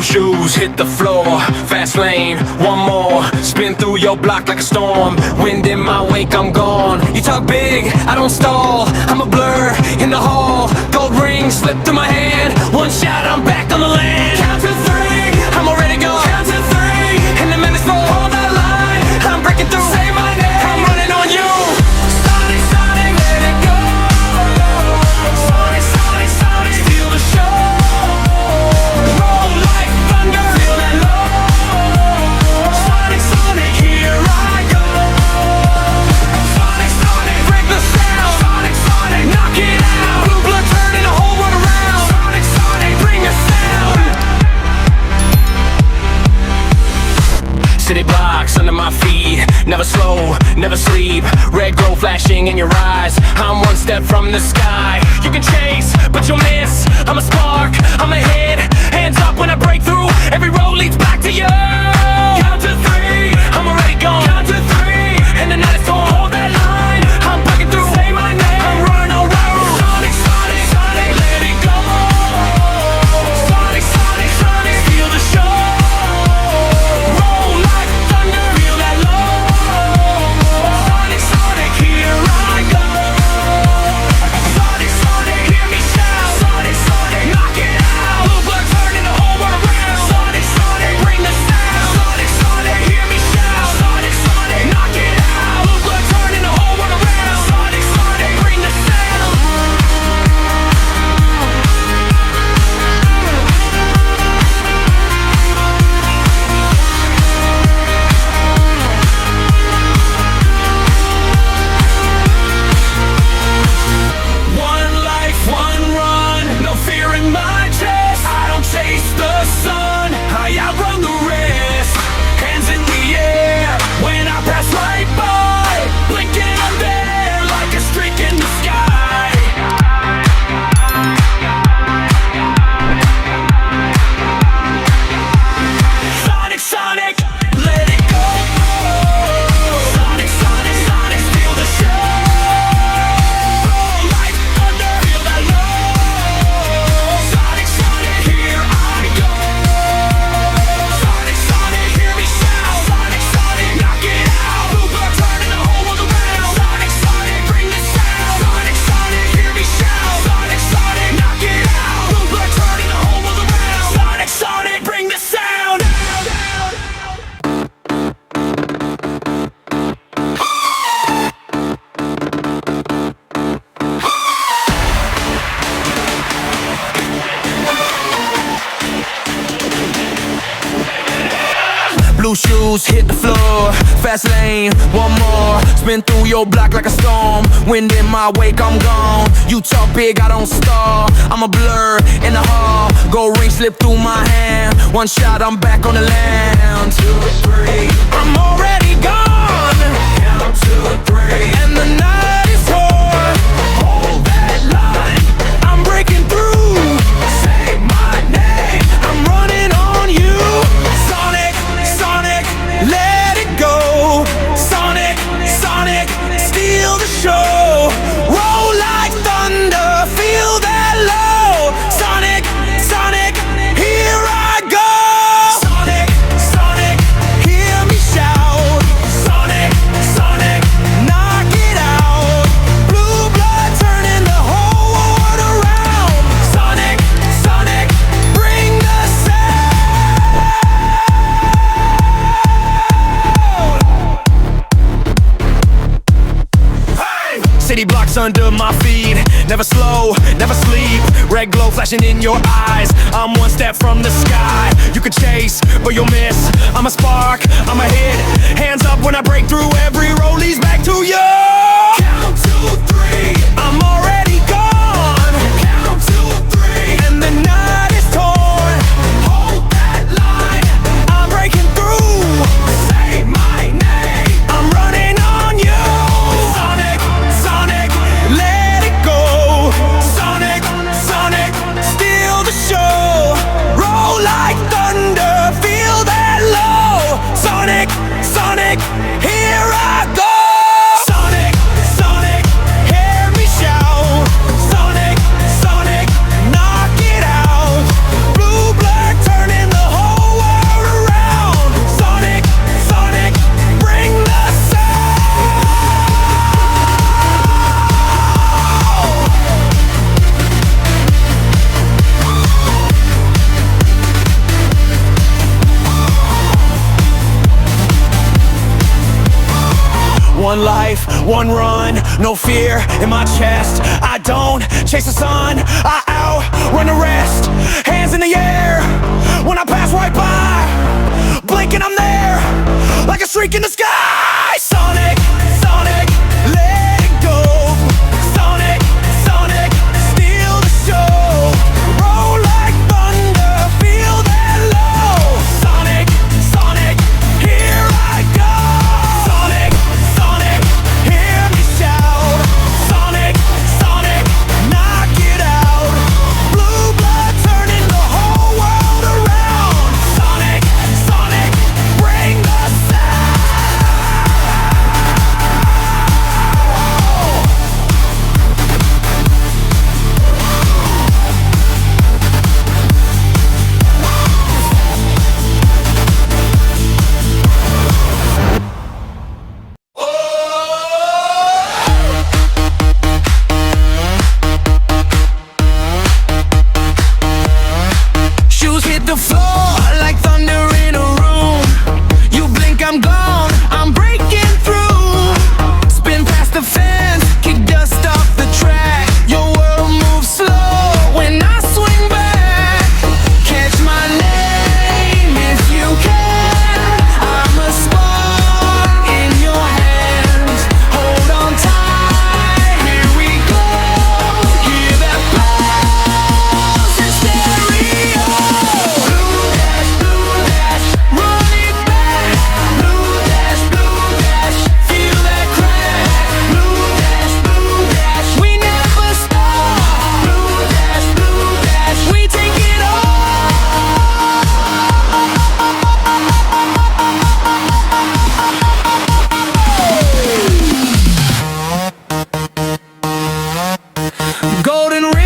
shoes hit the floor, fast lane, one more. Spin through your block like a storm. Wind in my wake, I'm gone. You talk big, I don't stall. I'm a blur in the hall. Gold ring slipped through my hand. One shot, I'm back on the land. Count to three, I'm already gone. Count to three, and the minutes roll. Hold that line, I'm breaking through. Say my name, I'm running on you. Sonic, Sonic, let it go. Sonic, Sonic, Sonic, steal the show. Roll like thunder, feel that low. Sonic, Sonic, here I go. Sonic, Sonic, break the sound. Sonic, Sonic, knock it out. Blue blood turning the whole world around. Sonic, Sonic, bring the sound. City blocks under my feet, never slow, never sleep. Red glow flashing in your eyes. I'm one step from the sky. You can chase, but you'll miss. I'm a spark, I'm a hit. Hands up when I break through. Every road leads back to you. Count to three, I'm already gone. Count to three, and the night is torn. Hold that line, I'm breaking through. Say my name, I'm running on road. Sonic, Sonic, Sonic, let it go. Sonic, Sonic, Sonic, steal the show. Roll like thunder, feel that low. Sonic, Sonic, here I go. Sonic, Sonic, hear me shout. Sonic, Sonic, knock it out. Blue blood turning the whole world around. Sonic, Sonic, bring the sound. Sonic, Sonic, hear me shout. Sonic, Sonic, knock it out. Blue blood turning the whole world around. Sonic, Sonic, bring the sound. One life, one run, no fear in my chest. I don't chase the sun, I outrun the rest. Hands in the air when I pass right by. Blinking, I'm there like a streak in the sky. Sonic, Sonic, let it go. Sonic, Sonic, Sonic, steal the show. Roll like thunder, feel that low. Sonic, Sonic, here I go. Sonic, Sonic, hear me shout. Sonic, Sonic, knock it out. Blue blood turning the whole world around. Sonic, Sonic, bring the sound. Sonic, Sonic, hear me shout. Sonic, Sonic, knock it out. Blue blood turning the whole world around. Sonic, Sonic, bring the sound. Blue shoes hit the floor, fast lane, one more. Spin through your block like a storm. Wind in my wake, I'm gone. You talk big, I don't stall. I'm a blur in the hall. Gold ring slip through my hand. One shot, I'm back on the land. 2 or 3, I'm already gone. Count 2 or 3, and the night is torn. Hold that line, I'm breaking through. Say my name, I'm running on you. Sonic, Sonic, let it go. Sonic, Sonic, steal the show. Roll like thunder, feel that low. Sonic, Sonic, here I go. Sonic, Sonic, hear me shout. Sonic, Sonic, knock it out. Blue blood turning the whole world around. Sonic, Sonic, bring the sound. City blocks under my feet, never slow, never sleep. Red glow flashing in your eyes. I'm one step from the sky. You can chase, but you'll miss. I'm a spark, I'm a hit. Hands up when I break through. Every road leads back to you. Count 2, 3, I'm already gone. Count 2, 3, and the night is torn. Hold that line, I'm breaking through. Say my name, I'm running on you. Sonic, Sonic, let it go. Sonic, Sonic, steal the show. Roll like thunder, feel that low. Sonic, Sonic, here I go. Sonic, Sonic, hear me shout. One life, one run, no fear in my chest. I don't chase the sun, I outrun the rest. Hands in the air, when I pass right by, blinking I'm there, like a streak in the sky. Sonic, Sonic, let it go. Sonic, Sonic, steal the show. Roll like thunder, feel that low. Sonic, Sonic, here I go. Sonic, Sonic, hear me shout. Sonic, Sonic, knock it out. Blue blood turning the whole world around. Sonic, Sonic, bring the sound. Shoes hit the floor like thunder in a room. You blink, I'm gone, I'm breaking through. Spin past the fence, kick dust off the track. Your world moves slow when I swing back. Catch my name if you can. I'm a spark in your hands. Hold on tight, here we go. Hear that pulse in stereo. Blue dash, run it back. Blue dash, feel that crack. Blue dash, we never stop. Blue dash, we take it all. Golden ring.